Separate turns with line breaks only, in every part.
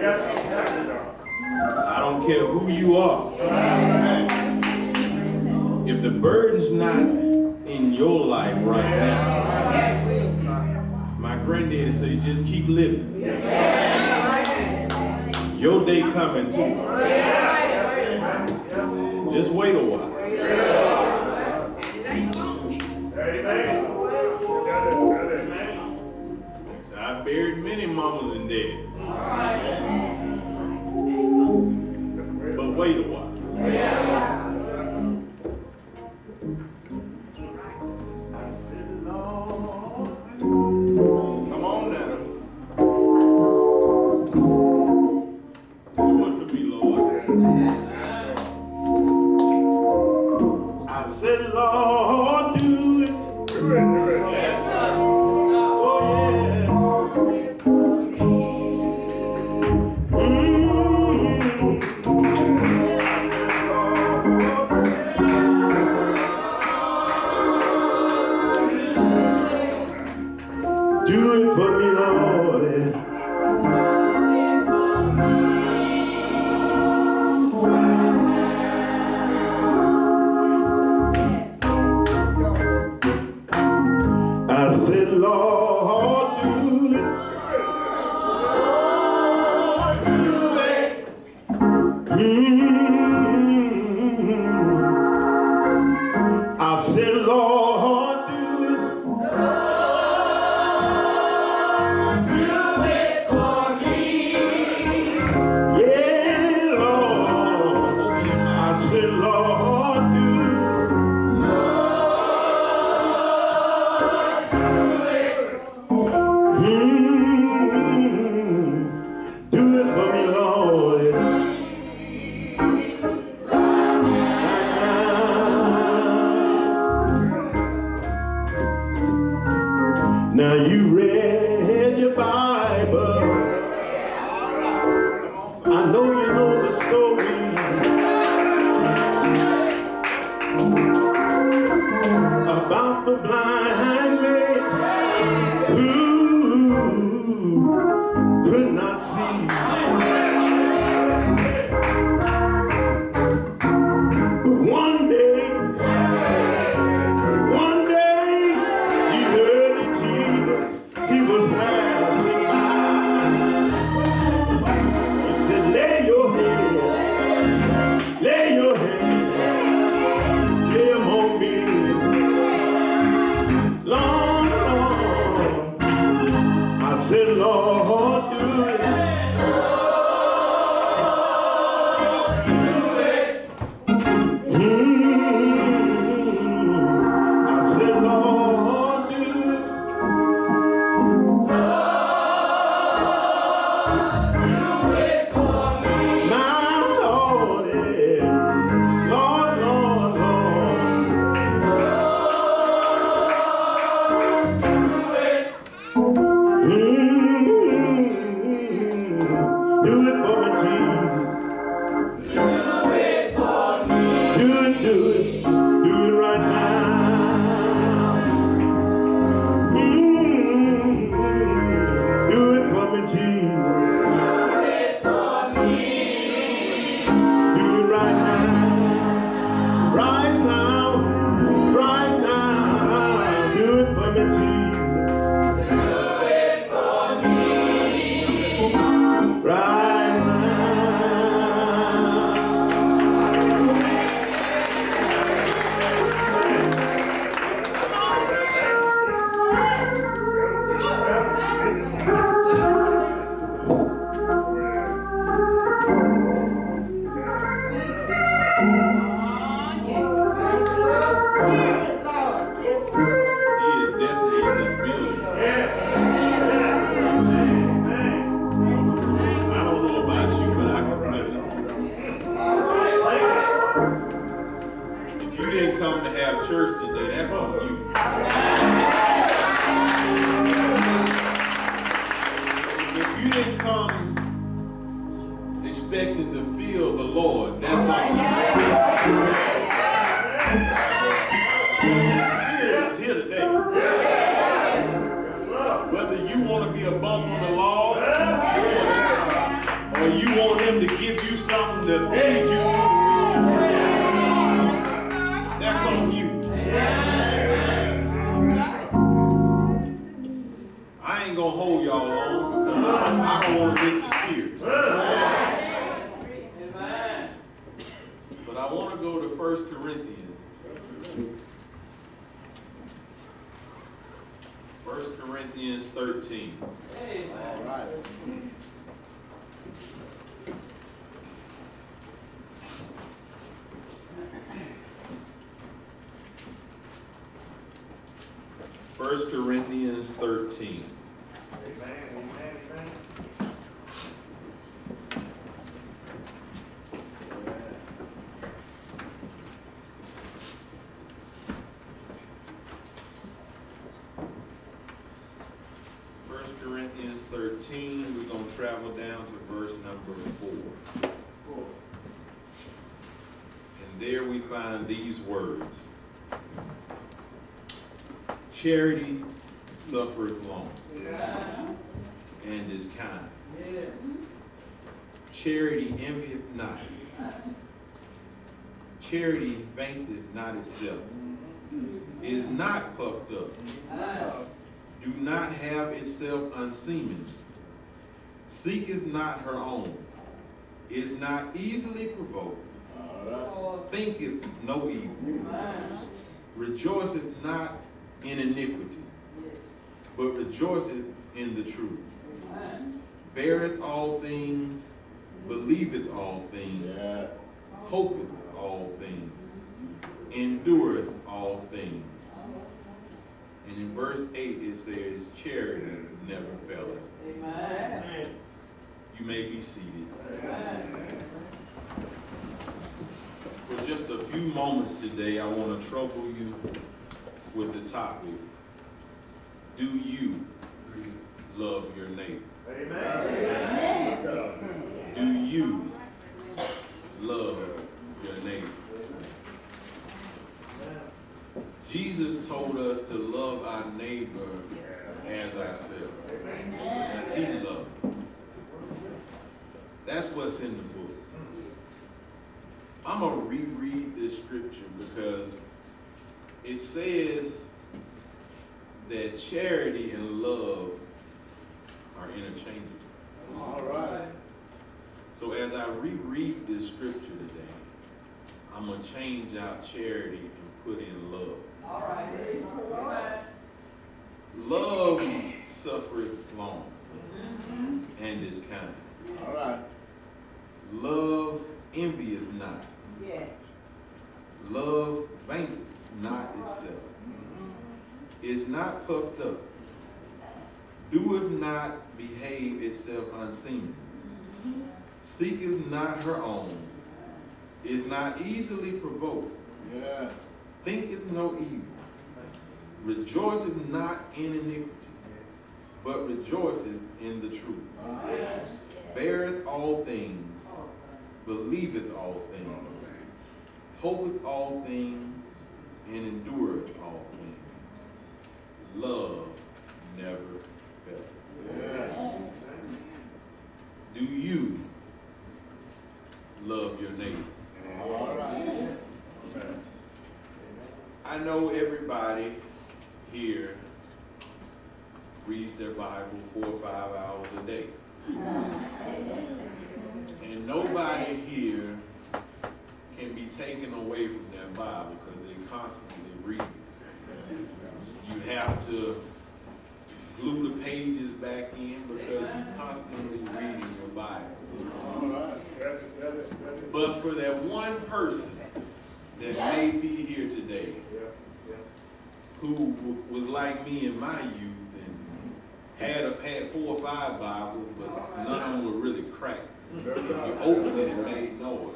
I don't care who you are. If the burden's not in your life right now, my granddaddy said, just keep living. Your day coming too. Just wait a while. I buried many mamas and daddies. But wait a while. I said, Lord, come on now. Do it for me, Lord. I said, Lord, do it. Do it. Yes. Oh, yeah. Do it for me, Lord. I said, Lord, do it. I said, Lord, do it. Do it for me. Yeah, Lord. I said, Lord, do it. Do it for me, Lord. Now you read your Bible. I know you know the story about the blind man who could not see. But one day, he heard that Jesus, he was passing by. He said, lay your head, lay them on me. Lord, I said, Lord, do it. I said, Lord, do it. My Lord, yeah. Lord. Do it for me, Jesus. Do it for me. Do it right now. Do it for me, Jesus. Do it right now. Right now. Do it for me, Jesus. Right now. Church today, that's on you. If you didn't come expecting to feel the Lord, that's on you. His Spirit is here today. Whether you want to be a bump on the law or on because I don't want to miss the spirit. But I want to go to 1 Corinthians. 1 Corinthians 13.
All right.
1 Corinthians 13. Corinthians 13, we're going to travel down to verse number 4. And there we find these words. Charity suffereth long and is kind. Charity envieth not. Charity fainteth not itself, is not puffed up, do not have itself unseemly, seeketh not her own, is not easily provoked, thinketh no evil, rejoiceth not in iniquity, but rejoiceth in the truth, beareth all things, believeth all things, hopeth all things, endureth all things. And in verse 8 it says, charity never faileth. Amen. You may be seated. Amen. For just a few moments today, I want to trouble you with the topic, do you love your neighbor? Amen. Do you love your neighbor? Jesus told us to love our neighbor as ourselves, as he loved us. That's what's in the book. I'm going to reread this scripture because it says that charity and love are interchangeable. All right. So as I reread this scripture today, I'm going to change out charity and put in love. All right. Love suffereth long and is kind. All right. Love envieth not. Yeah. Love vainteth not itself. Is not puffed up. Doeth not behave itself unseemly. Seeketh not her own. Is not easily provoked. Yeah. Thinketh no evil, rejoiceth not in iniquity, but rejoiceth in the truth. Yes. Beareth all things, believeth all things, hopeth all things, and endureth all things. Love never faileth. Yes. Do you love your neighbor? All right. I know everybody here reads their Bible 4 or 5 hours a day. And nobody here can be taken away from their Bible because they constantly read it. You have to glue the pages back in because you're constantly reading your Bible. But for that one person that may be here today who was like me in my youth and had 4 or 5 Bibles, but none of them were really cracked. If you opened it, it made noise.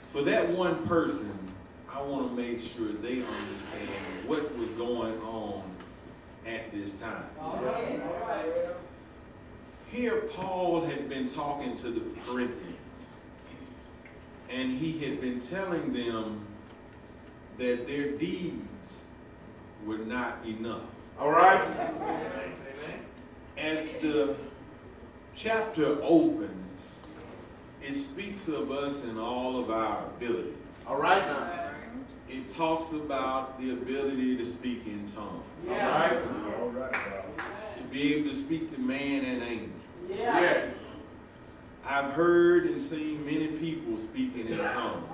For that one person, I want to make sure they understand what was going on at this time. Here, Paul had been talking to the Corinthians, and he had been telling them that their deeds were not enough. All right? As the chapter opens, it speaks of us and all of our abilities. All right now. It talks about the ability to speak in tongues. Yeah. All right? to be able to speak to man and angel.
Yeah.
I've heard and seen many people speaking in tongues.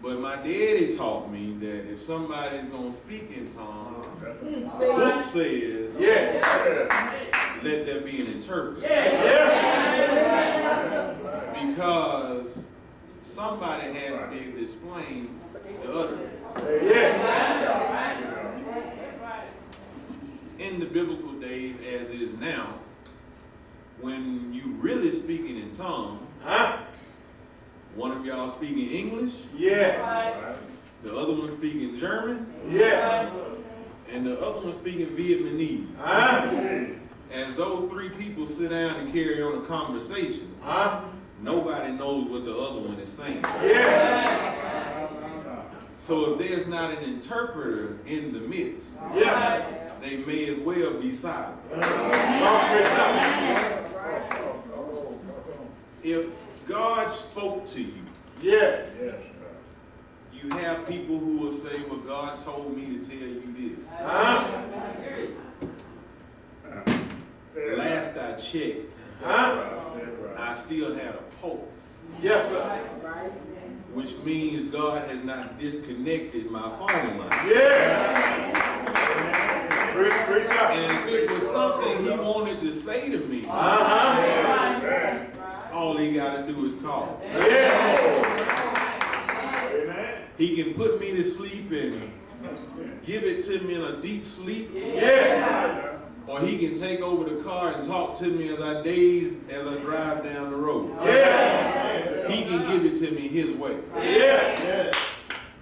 But my daddy taught me that if somebody's going to speak in tongues, the book says, let there be an interpreter. Because somebody has to be able to explain the utterance. In the biblical days, as is now, when you really speaking in tongues, one of y'all speaking English, the other one speaking German, and the other one speaking Vietnamese. As those three people sit down and carry on a conversation, nobody knows what the other one is saying. So if there's not an interpreter in the midst, they may as well be silent. If God spoke to you, you have people who will say, well, God told me to tell you this. Last I checked, I still had a pulse.
Yes, sir.
Which means God has not disconnected my phone line.
Preach up.
And if it was something he wanted to say to me, all he got to do is call. He can put me to sleep and give it to me in a deep sleep. Or he can take over the car and talk to me as I drive down the road. He can give it to me his way.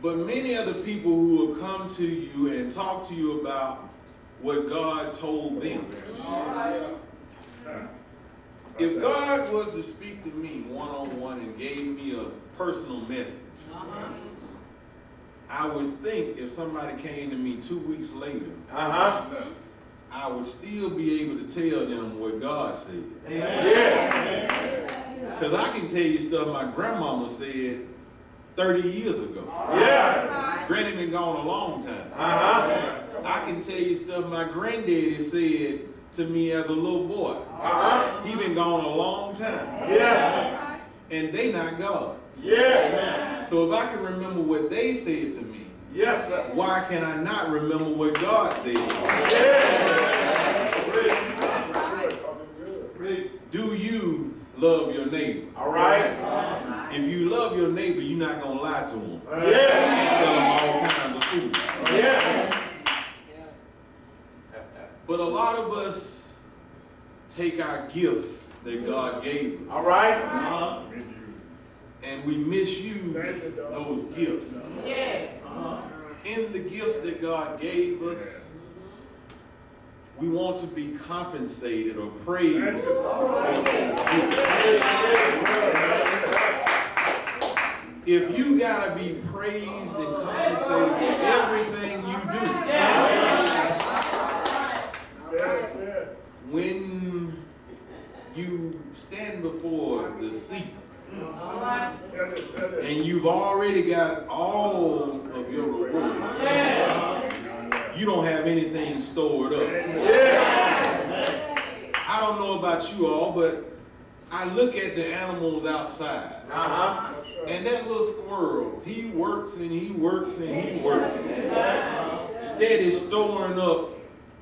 But many of the people who will come to you and talk to you about what God told them. If God was to speak to me one-on-one and gave me a personal message, I would think if somebody came to me 2 weeks later, I would still be able to tell them what God said. Because I can tell you stuff my grandmama said 30 years ago. Granny been gone a long time. I can tell you stuff my granddaddy said to me as a little boy. He been gone a long time. And they not God. So if I can remember what they said to me, why can I not remember what God said? Do you love your neighbor? If you love your neighbor, you're not going to lie to him. And tell him all kinds of food. But a lot of us take our gifts that God gave us. And we misuse those gifts. In the gifts that God gave us, we want to be compensated or praised. If you got to be praised and compensated for everything you do, when you stand before the seat, and you've already got all of your reward, you don't have anything stored up. I don't know about you all, but I look at the animals outside. And that little squirrel, he works and he works and he works. Steady storing up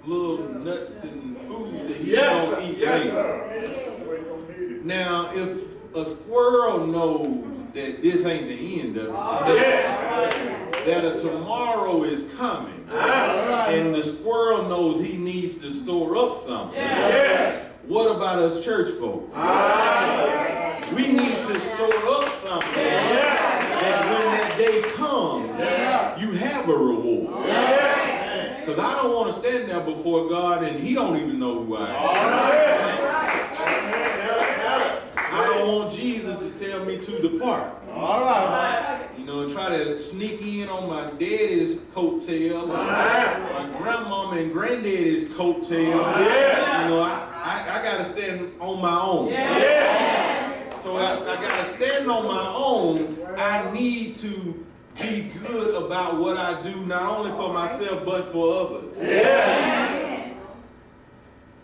little nuts and foods that he don't eat later. Now, if a squirrel knows that this ain't the end of it today, that a tomorrow is coming, and the squirrel knows he needs to store up something, what about us church folks? We need to store up something that when that day comes, you have a reward. Because I don't want to stand there before God and he don't even know who I am. I don't want Jesus to tell me to depart. You know, and try to sneak in on my daddy's coattail, or my grandmama and granddaddy's coattail. You know, I got to stand on my own. So I got to stand on my own. I need to be good about what I do, not only for myself, but for others.
Yeah.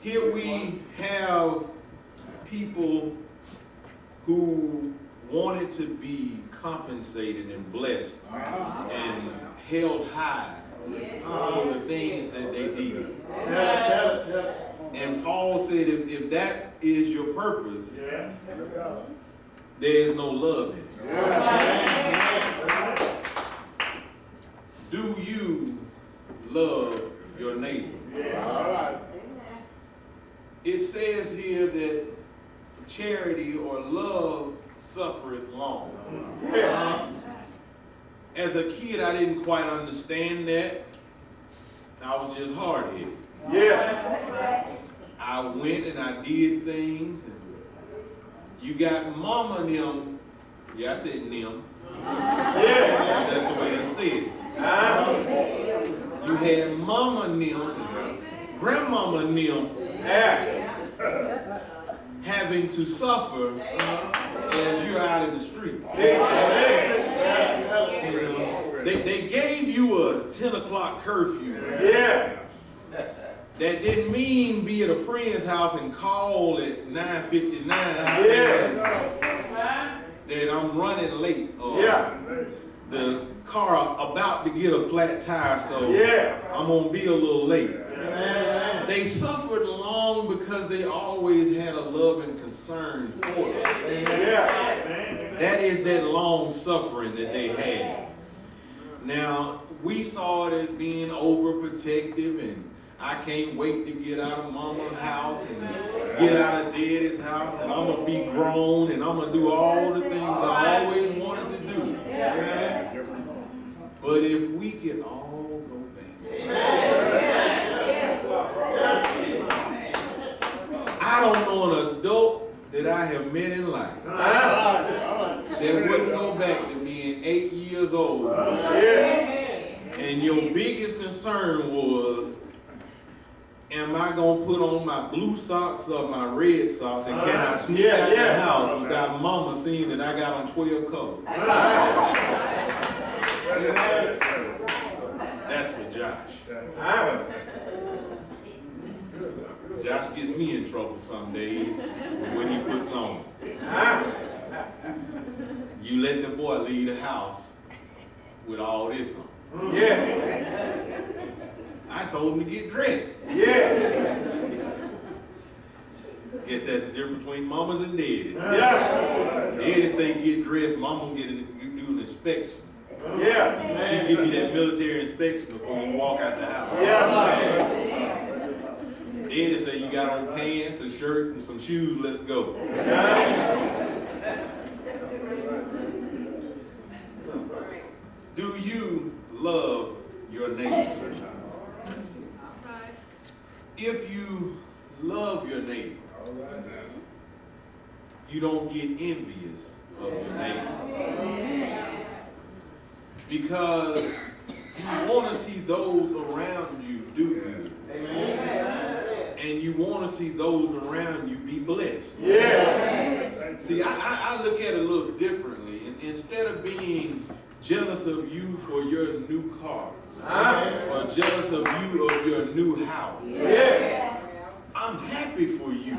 Here we have people who wanted to be compensated and blessed and held high for the things that they did. And Paul said, if that is your purpose, there is no love in it. Do you love your neighbor? It says here that charity or love suffereth long. As a kid, I didn't quite understand that. I was just hard-headed.
Yeah.
I went and I did things. And you got mama and them. Yeah, I said them.
Yeah.
That's the way they said it. You had mama and them, and grandmama and them having to suffer as you're out in the street. They gave you a 10 o'clock curfew.
Yeah.
That didn't mean be at a friend's house and call at 9:59 that I'm running late or the car about to get a flat tire, so I'm gonna be a little late. They suffered long because they always had a love and concern for us. That is that long suffering that they had. Now, we saw it as being overprotective, and I can't wait to get out of mama's house and get out of daddy's house, and I'm going to be grown, and I'm going to do all the things I always wanted to do. But if we could all go back. I don't know an adult that I have met in life that wouldn't go back to being 8 years old. And your biggest concern was, am I going to put on my blue socks or my red socks, and can I sneak out the house without mama seeing that I got on 12 covers? That's for Josh. Josh gets me in trouble some days with what he puts on. You let the boy leave the house with all this on. I told him to get dressed. Guess that's the difference between mamas and daddies. Daddy say get dressed, mama do an inspection. She give you that military inspection before you walk out the house. Daddy say you got on pants, a shirt, and some shoes, let's go. Do you love your neighbor? If you love your neighbor, you don't get envious of your neighbor. Because you want to see those around you do good. And you want to see those around you be blessed. See, I look at it a little differently. Instead of being jealous of you for your new car, or jealous of you of your new house, I'm happy for you.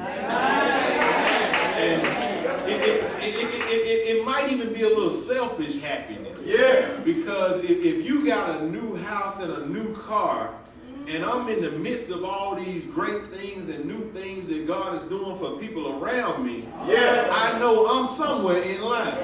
And it might even be a little selfish happiness. Because if you got a new house and a new car, and I'm in the midst of all these great things and new things that God is doing for people around me, I know I'm somewhere in line.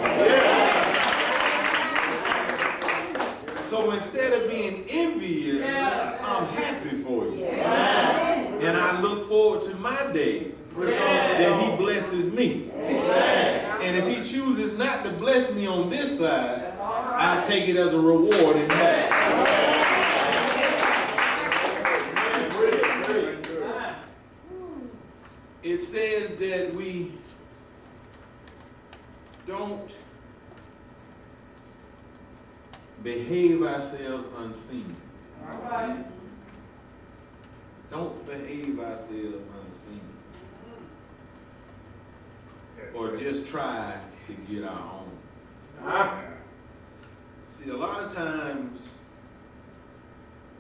So instead of being envious, I'm happy for you. And I look forward to my day that he blesses me. And if he chooses not to bless me on this side, I take it as a reward in heaven. It says that we don't behave ourselves unseen. Don't behave ourselves unseen. Or just try to get our own. See, a lot of times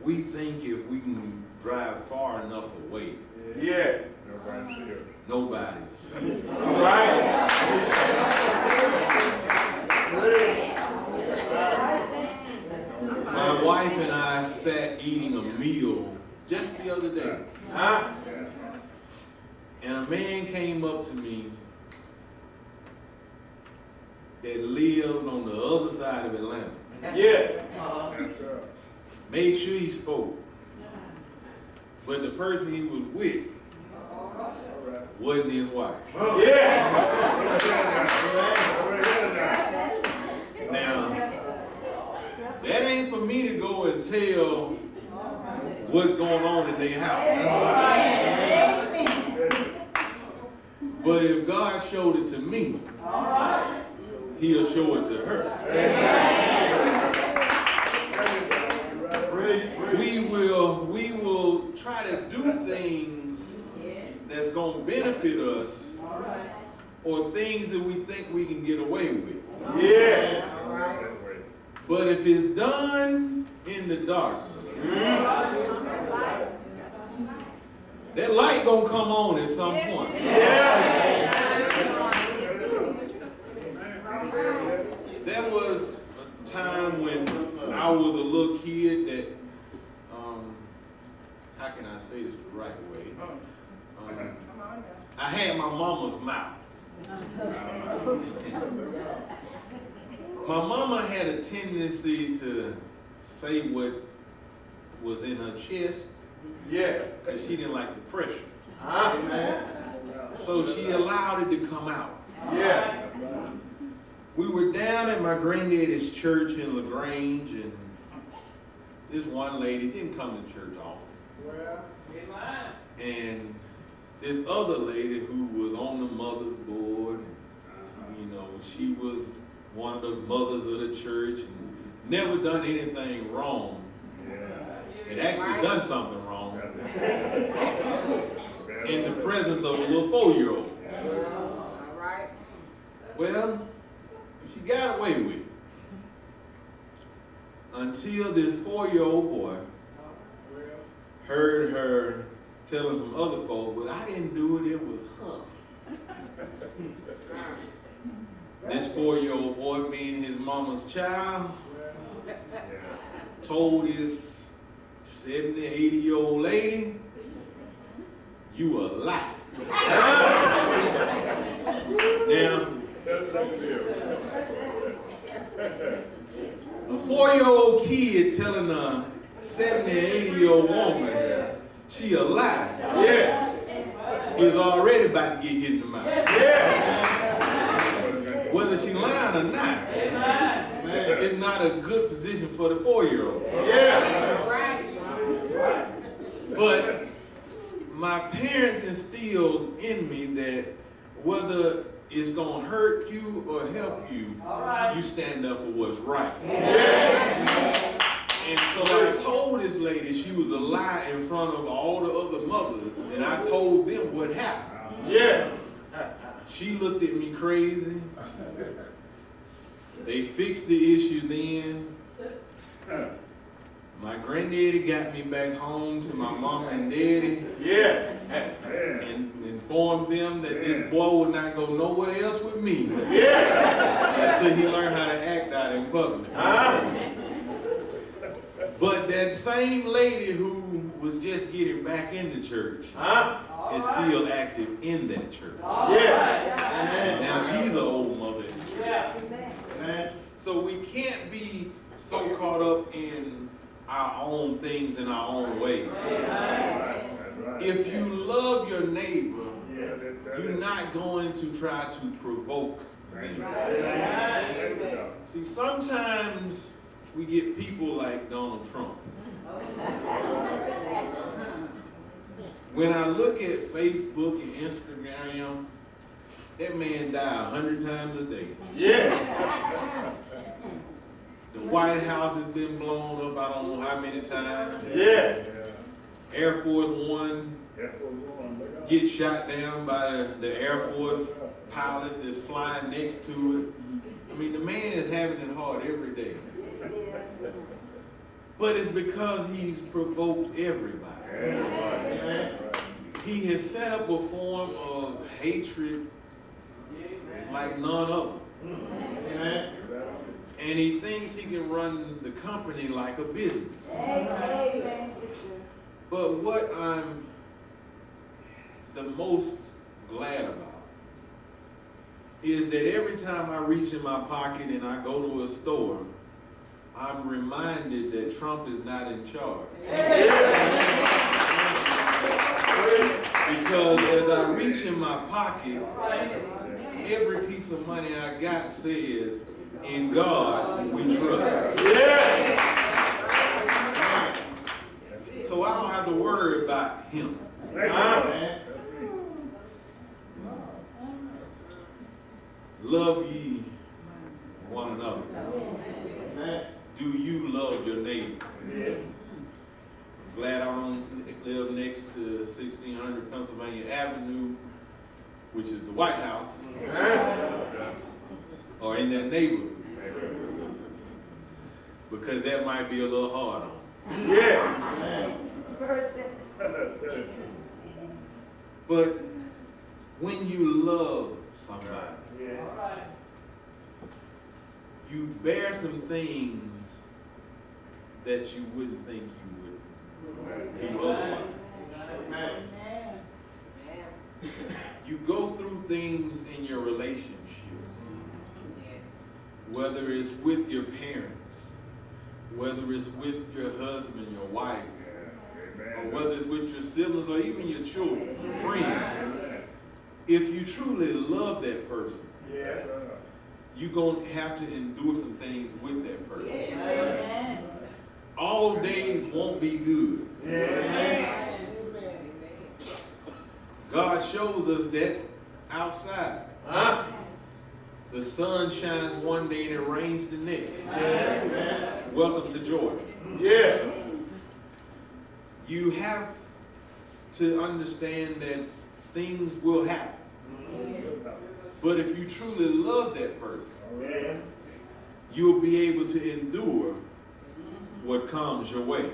we think if we can drive far enough away,
Yeah.
nobody will see us.
All right.
My wife and I sat eating a meal just the other day,
Huh?
and a man came up to me that lived on the other side of Atlanta.
Yeah.
Made sure he spoke. But the person he was with wasn't his wife.
Yeah.
Now, that ain't for me to go and tell what's going on in their house. But if God showed it to me, He'll show it to her. We will try to do things that's going to benefit us, or things that we think we can get away with.
Yeah.
But if it's done in the darkness, that light gonna come on at some point. There was a time when I was a little kid that, how can I say this the right way? I had my mama's mouth. My mama had a tendency to say what was in her chest,
Yeah.
because she didn't like the pressure.
Huh?
So she allowed it to come out.
Yeah.
We were down at my granddaddy's church in LaGrange, and this one lady didn't come to church often. And this other lady who was on the mother's board, and, she was one of the mothers of the church and never done anything wrong. Had actually done something wrong in the presence of a little 4-year-old. Well, she got away with it until this 4-year-old boy heard her telling some other folk, "Well, I didn't do it, it was her." This 4-year-old boy, being his mama's child, told his 70, 80-year-old lady, "You a lie." Now, a 4-year-old kid telling a 70, 80-year-old woman she a lie, is already about to get hit in the mouth. Whether she lying or not, it's not a good position for the 4-year-old. But my parents instilled in me that whether it's going to hurt you or help you, you stand up for what's right. And so I told this lady she was a lie in front of all the other mothers, and I told them what happened. She looked at me crazy. They fixed the issue then. My granddaddy got me back home to my mom and daddy. And informed them that this boy would not go nowhere else with me until he learned how to act out in public. But that same lady who was just getting back into church is still active in that church. And now she's an old mother. So we can't be so caught up in our own things in our own way. If you love your neighbor, you're not going to try to provoke them. See, sometimes we get people like Donald Trump. When I look at Facebook and Instagram, that man died 100 times a day. The White House has been blown up I don't know how many times. Air Force One get shot down by the Air Force pilots that's flying next to it. I mean, the man is having it hard every day. But it's because he's provoked everybody.
Amen.
He has set up a form of hatred like none other.
Amen.
And he thinks he can run the company like a business. But what I'm the most glad about is that every time I reach in my pocket and I go to a store, I'm reminded that Trump is not in charge. Because as I reach in my pocket, every piece of money I got says, in God we trust. So I don't have to worry about him. Love ye one another. Do you love your neighbor? I'm glad I don't live next to 1600 Pennsylvania Avenue, which is the White House, or in that neighborhood, because that might be a little hard on me. But when you love somebody, you bear some things that you wouldn't think you would do otherwise. You go through things in your relationships, whether it's with your parents, whether it's with your husband, your wife, or whether it's with your siblings or even your children, your friends. If you truly love that person, you're going to have to endure some things with that person. All days won't be good. God shows us that outside. The sun shines one day and it rains the next. Welcome to Georgia. You have to understand that things will happen. But if you truly love that person, you'll be able to endure what comes your way.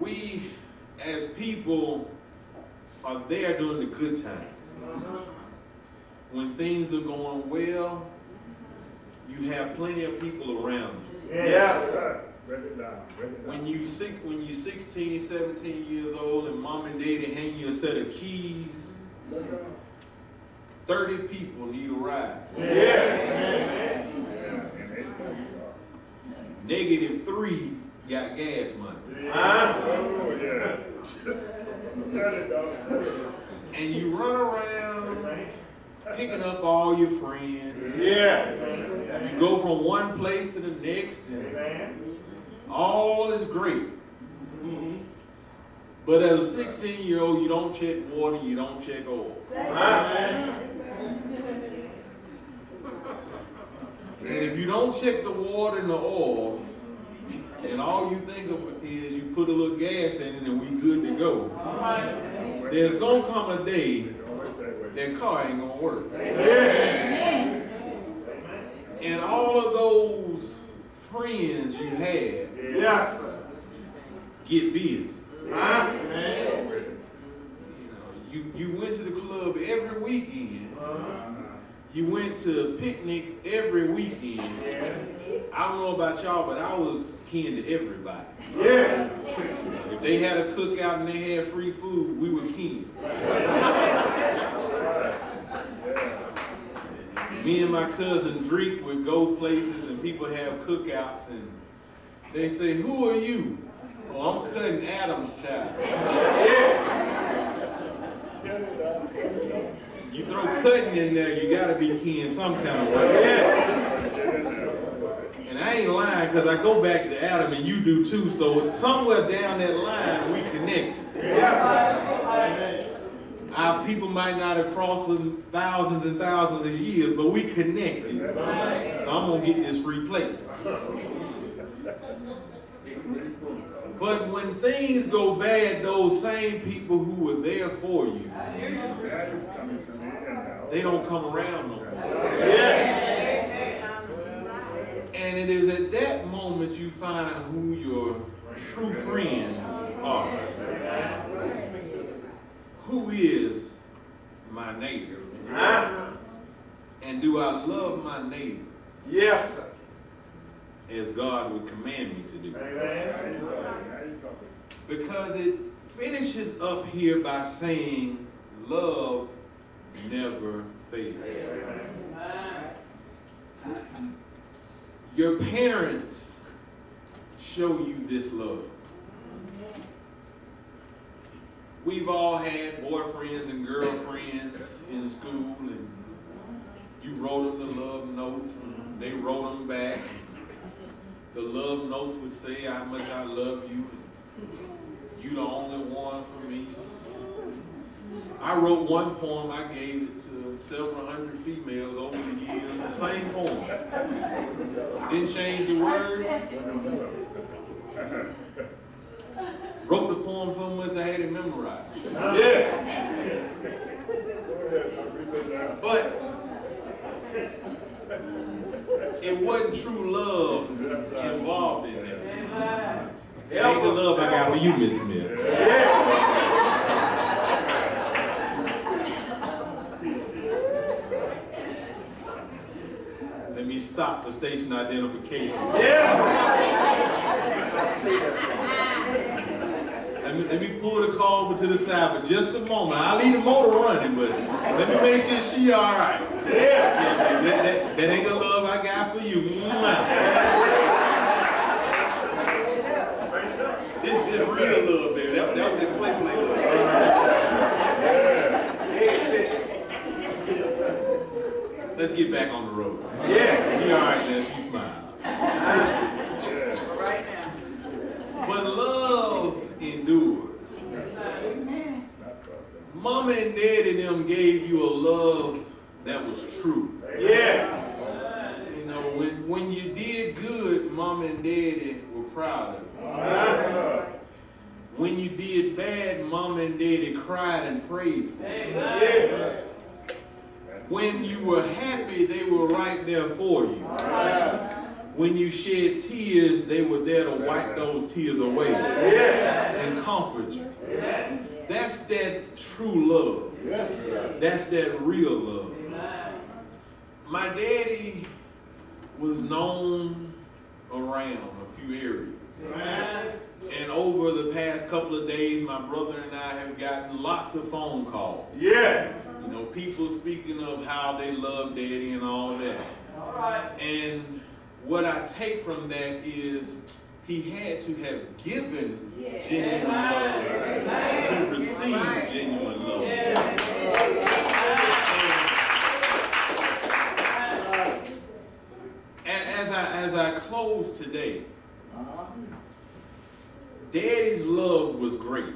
We, as people, are there during the good times. When things are going well, you have plenty of people around you. When you're 16, 17 years old and mom and daddy hand you a set of keys, 30 people need a ride. -3 got gas money. And you run around picking up all your friends. You go from one place to the next and all is great. But as a 16-year-old, you don't check water, you don't check oil. And if you don't check the water and the oil, and all you think of is you put a little gas in it and we good to go, there's going to come a day that car ain't going to work. And all of those friends you had get busy. You went to the club every weekend. You went to picnics every weekend. I don't know about y'all, but I was kin to everybody. If they had a cookout and they had free food, we were kin. Me and my cousin Drake would go places and people have cookouts and they say, "Who are you?" "Oh, I'm Cousin Adam's child." You throw cutting in there, you gotta be kin some kind of way. And I ain't lying because I go back to Adam and you do too, so somewhere down that line we connected. Our people might not have crossed for thousands and thousands of years, but we connected. So I'm gonna get this free plate. But when things go bad, those same people who were there for you, they don't come around no more. And it is at that moment you find out who your true friends are. Who is my neighbor? And do I love my neighbor?
Yes, sir.
As God would command me to do. Because it finishes up here by saying, love never fails. Your parents show you this love. We've all had boyfriends and girlfriends in school, and you wrote them the love notes, and they wrote them back. The love notes would say how much I love you. You the only one for me. I wrote one poem, I gave it to several hundred females over the years, the same poem. Didn't change the words. Wrote the poem so much I had it memorized.
Yeah.
But it wasn't true love involved in it. It ain't the love I got for you, Miss Smith. Let me stop for station identification. Let me pull the car over to the side for just a moment. I'll leave the motor running, but let me make sure she all right. That ain't the love I got for you. This real love, baby. That was the play love. Let's get back on the road.
Yeah.
She all right now. She smiled.
Right now.
But love endures. Mama and Daddy them gave you a love that was true.
Yeah.
You know, when you did good, Mama and Daddy were proud of you. When you did bad, Mama and Daddy cried and prayed for you.
Yeah.
When you were happy, they were right there for you. When you shed tears, they were there to wipe those tears away and comfort you. That's that true love. That's that real love. My daddy was known around a few areas. And over the past couple of days, my brother and I have gotten lots of phone calls.
Yeah.
You know, people speaking of how they love Daddy and all that. And what I take from that is he had to have given genuine love to receive genuine love. And as I close today, Daddy's love was great.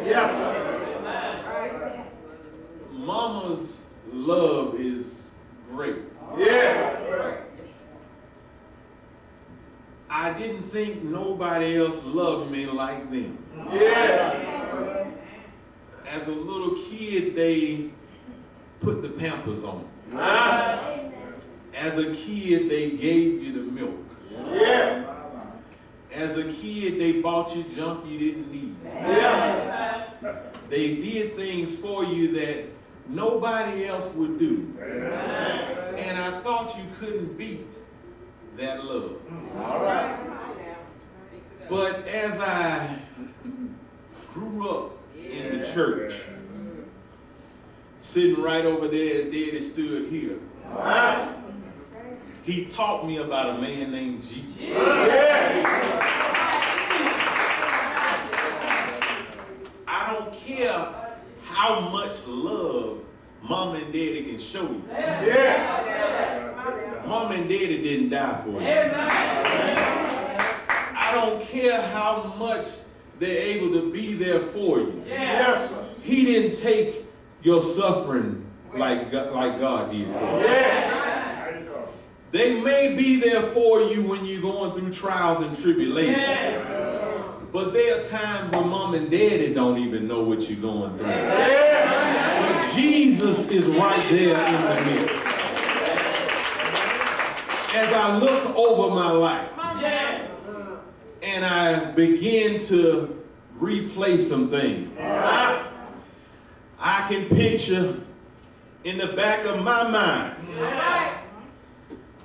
Yes, sir.
Mama's love is great.
Yeah.
I didn't think nobody else loved me like them.
Yeah.
As a little kid, they put the Pampers on. As a kid, they gave you the milk.
Yeah.
As a kid, they bought you junk you didn't need.
Yeah.
They did things for you that nobody else would do. And I thought you couldn't beat that love.
All right.
But as I grew up in the church, sitting right over there as Daddy stood here, he taught me about a man named Jesus. I don't care how much love Mom and Daddy can show you. Mom and Daddy didn't die for you. I don't care how much they're able to be there for you. He didn't take your suffering like God did for you. They may be there for you when you're going through trials and tribulations. But there are times when Mom and Daddy don't even know what you're going through. But Jesus is right there in the midst. As I look over my life, and I began to replay some things. I can picture in the back of my mind,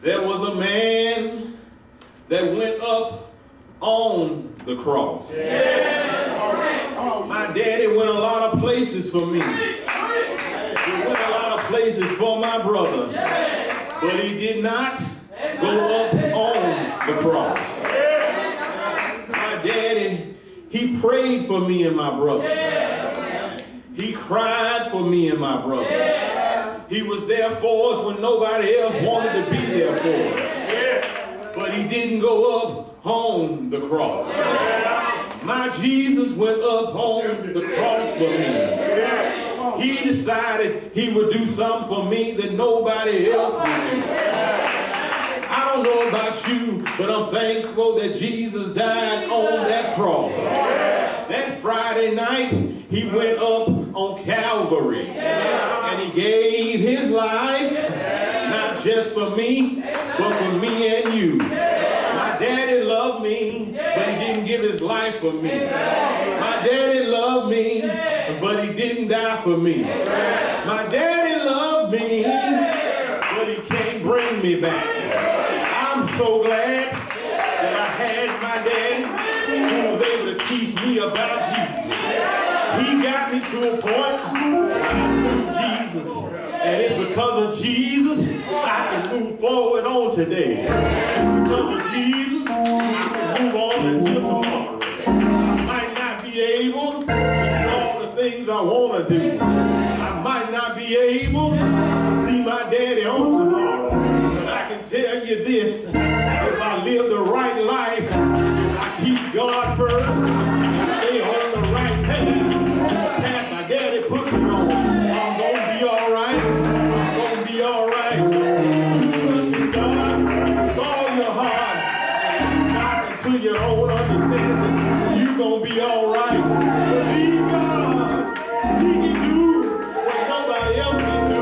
there was a man that went up on the cross. My daddy went a lot of places for me. He went a lot of places for my brother. But he did not go up on the cross. My daddy, he prayed for me and my brother. He cried for me and my brother. He was there for us when nobody else wanted to be there for us. But he didn't go up on the cross. My Jesus went up on the cross for me. He decided he would do something for me that nobody else would do. I don't know about you, but I'm thankful that Jesus died on that cross. That Friday night, he went up on Calvary. And he gave his life, not just for me, but for me and you. My daddy loved me, but he didn't give his life for me. My daddy loved me, but he didn't die for me. My daddy loved me, but he can't bring me back. I'm so glad that I had my daddy who was able to teach me about Jesus. He got me to a point where I knew Jesus. And it's because of Jesus I can move forward on today. It's because of Jesus I can move on until tomorrow. I might not be able to do all the things I want to do. I might not be able to see my daddy on tomorrow. But I can tell you this, if I live the right life, if I keep God first, and stay on the right path, my daddy put me on, I'm going to be all right. I'm going to be all right. Trust in God with all your heart, not into your own understanding. You're going to be all right. Believe God. He can do what nobody else can do.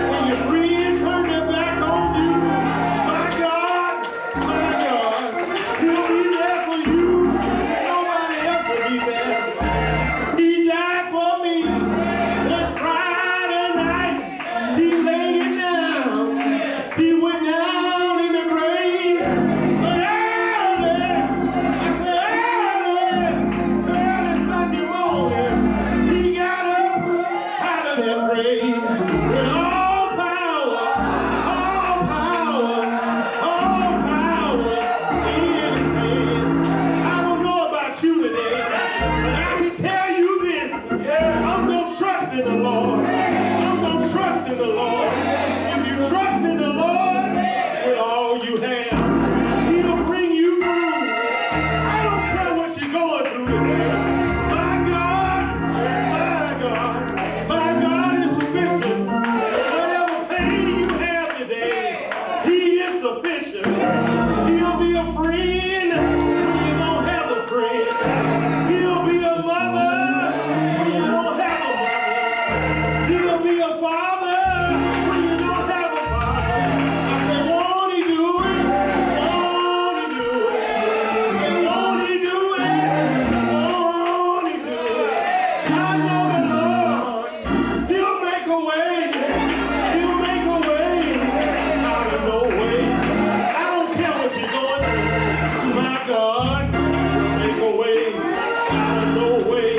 When your friends turn their back on you, my God, he'll be there for you. And nobody else will be there. He died for me that Friday night. He laid it down. He went down in the grave. But early Sunday morning, he got up out of that grave with all power in his hands. I don't know about you today, but I can tell you this. I'm going to trust in the Lord. I'm going to trust in the Lord. If you trust in the Lord with all you have, he'll bring you through. I don't care what you're going through today. My God is sufficient. Whatever pain you have today, he is sufficient. He'll be a friend when you don't have a friend. He'll be a mother when you don't have a mother. He'll be a father when you don't have a father. I said, won't he do it? Won't he do it? I said, won't he do it? Won't he do it? I know the Lord. He'll make a way. He'll make a way out of no way. I don't care what you're going through. My God will make a way out of no way.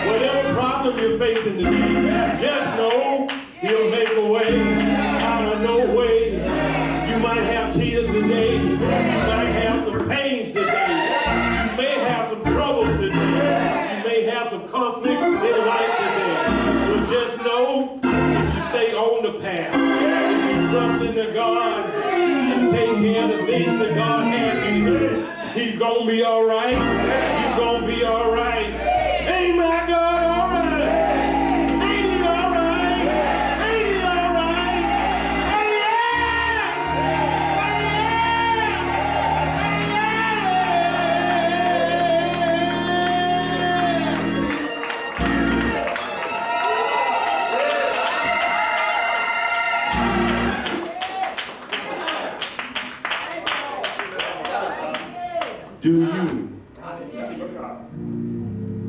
Whatever problem you're facing today, just know he'll make a way out of no way. You might have tears today. You might have some pains today. You may have some troubles today. You may have some conflicts in life today. But just know, if you stay on the path, if you trust in the God and take care of the things that God has you to do, he's going to be all right. You're going to be all right. Ain't my God all right? Ain't he all right? Ain't he all right? Hey, Do you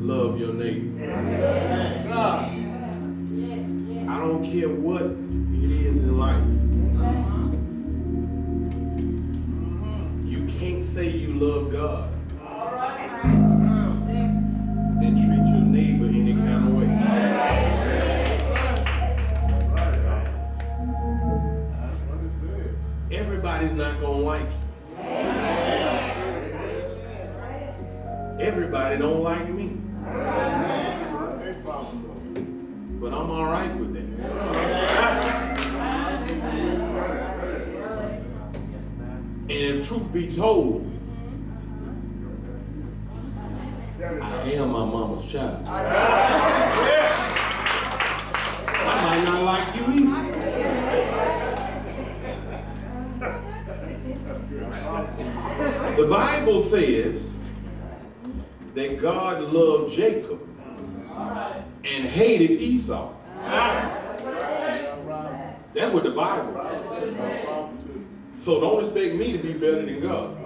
love your neighbor? I don't care what it is in life. You can't say you love God and treat your neighbor any kind of way. Everybody's not going to like you. Everybody don't like me. But I'm all right with that. And if truth be told, I am my mama's child. I might not like you either. The Bible says that God loved Jacob and hated Esau. That's what the Bible says. So don't expect me to be better than God.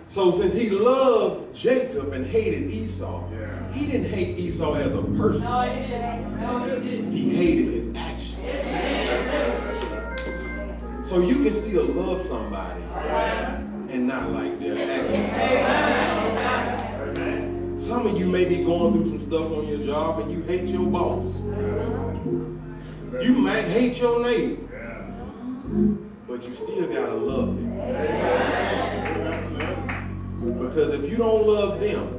So since he loved Jacob and hated Esau, he didn't hate Esau as a person. He hated his actions. So you can still love somebody and not like their actions. Some of you may be going through some stuff on your job and you hate your boss. You might hate your neighbor, but you still gotta love them. Because if you don't love them,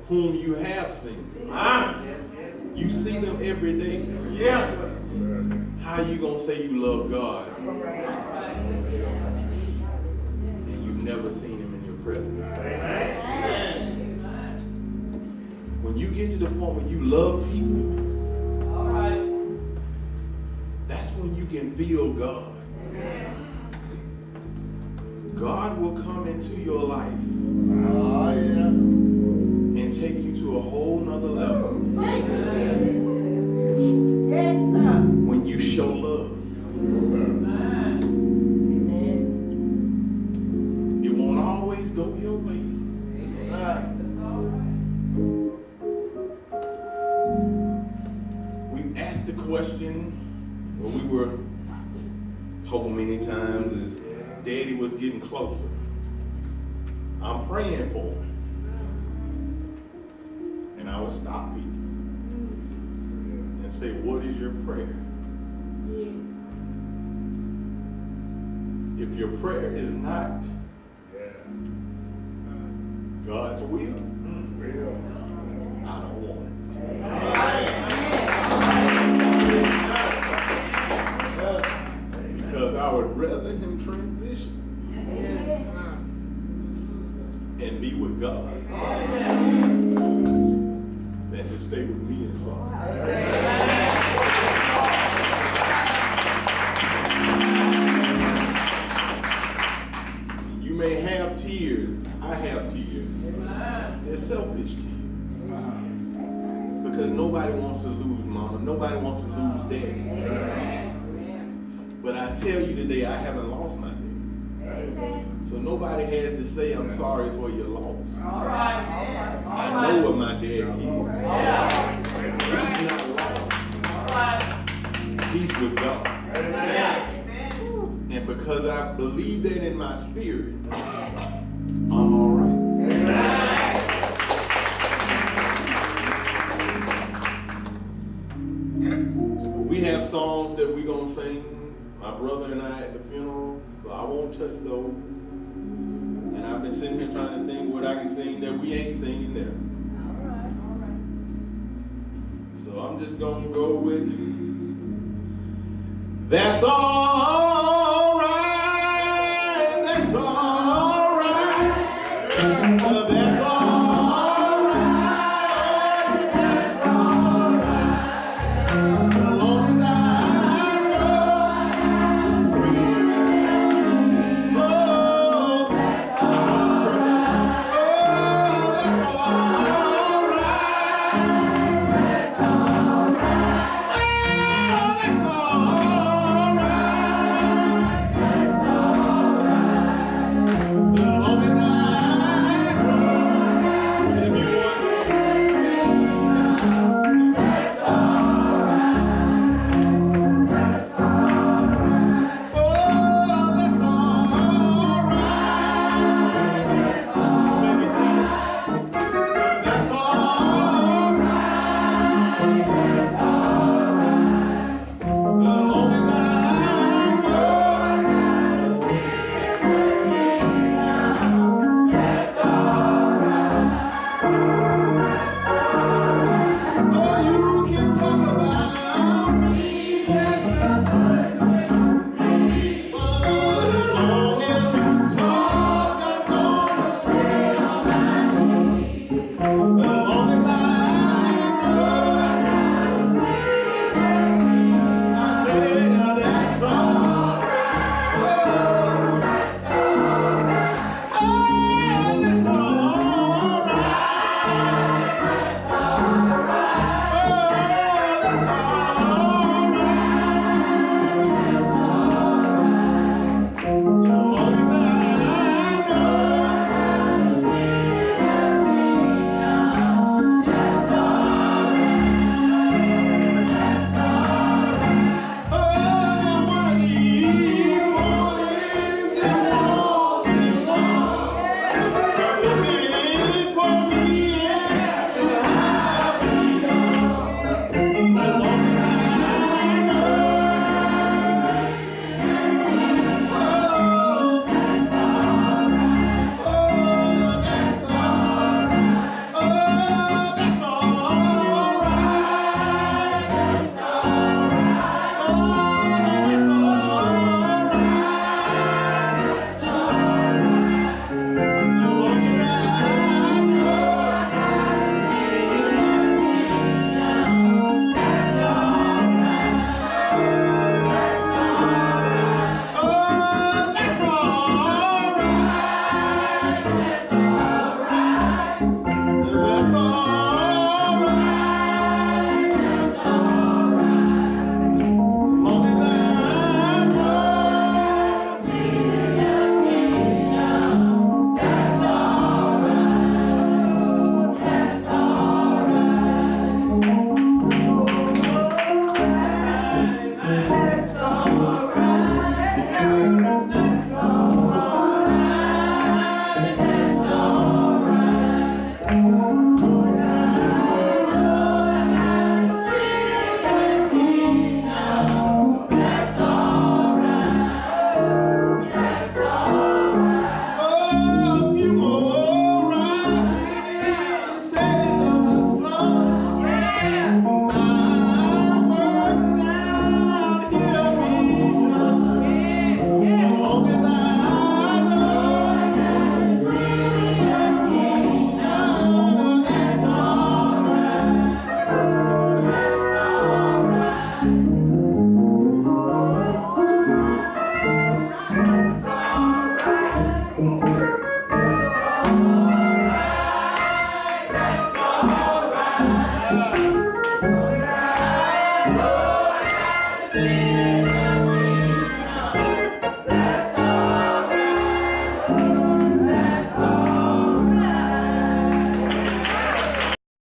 whom you have seen, you see them every day. Yes. How you gonna say you love God and you've never seen him in your presence? When you get to the point where you love people, that's when you can feel God. God will come into your life and take you to a whole nother level. When you show love. It won't always go your way. We asked the question, well, we were told many times as Daddy was getting closer. I'm praying for him. And I would stop people and say, what is your prayer? If your prayer is not God's will, I don't want it. Because I would rather him transition and be with God than to stay with me and suffer. You may have tears. I have tears. They're selfish tears. Because nobody wants to lose mama. Nobody wants to lose daddy. But I tell you today, I haven't lost my daddy. So nobody has to say, I'm sorry for your loss. I know where my daddy is. He's not lost. He's with God. And because I believe that in my spirit, I'm all right. We have songs that we're going to sing, my brother and I at the funeral, so I won't touch those. And I've been sitting here trying to think what I can sing that we ain't singing there. So I'm just going to go with, that's all